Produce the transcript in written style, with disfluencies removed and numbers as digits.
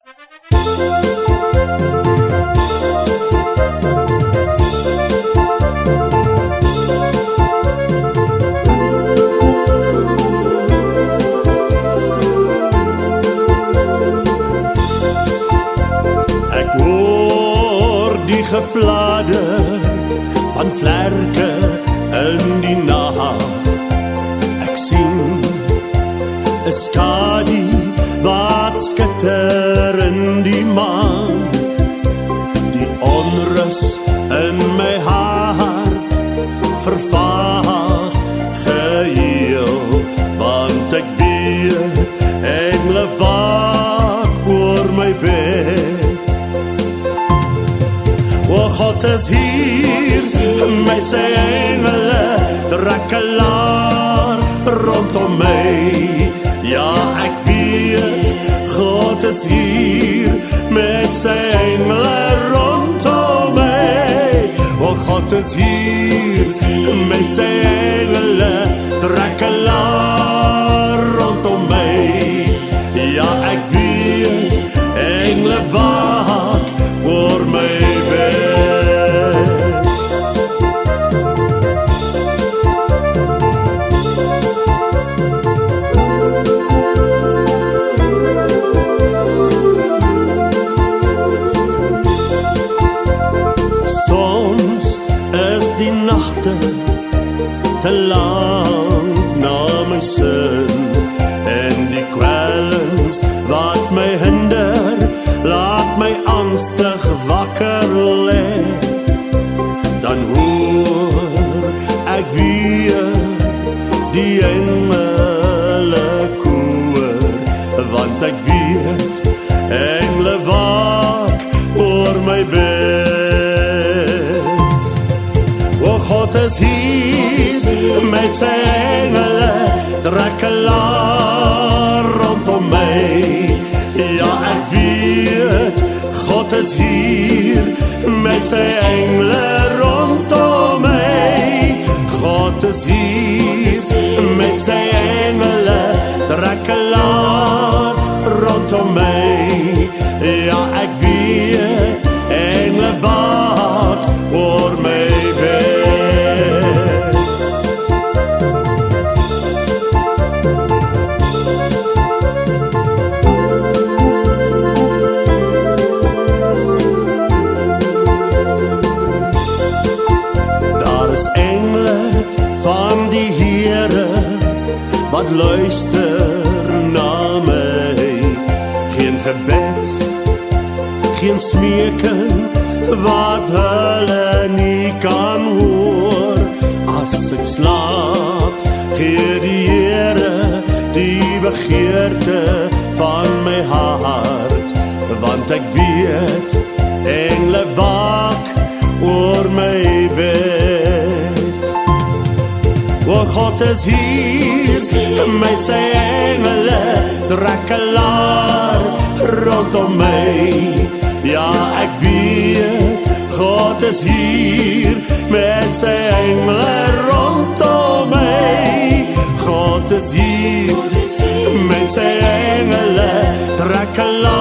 Ek hoor die gefladder van vlerke in die nag. Ek sien 'n skadu wat skitter in die maan. Die onrus in my hart vervaag geheel, want ek weet engle waak oor my bed. O God is hier, my sy engele drakkelaar rondom my. Ja, ek weet, God is hier, met sy engele rondom my. O God is hier, met sy engele drakkelaar rondom my. Ja, ek weet, engele waak oor my bed. Soms is die nagte te lang na my sin, en die kwellings wat my hinder, laat my angstig wakker lê. Dan hoor ek weer die engele koor, want ek weet engle waak oor my bed. O God is hier, met sy engele drakkelaar rondom my. Ja, ek weet, God is hier, met sy engele rondom my. God is hier, met sy engele drakkelaar rondom my. Ja, ek weet, engle waak oor my bed. Van die Here wat luister na my, geen gebed, geen smeking wat hulle nie kan hoor. As ek slaap, gee die Here die begeerte van my hart, want ek weet engle waak oor my bed. O God is hier, met sy engele drakkelaar rondom my. Ja, ek weet, God is hier, met sy engele rondom my. God is hier, met sy engele drakkelaar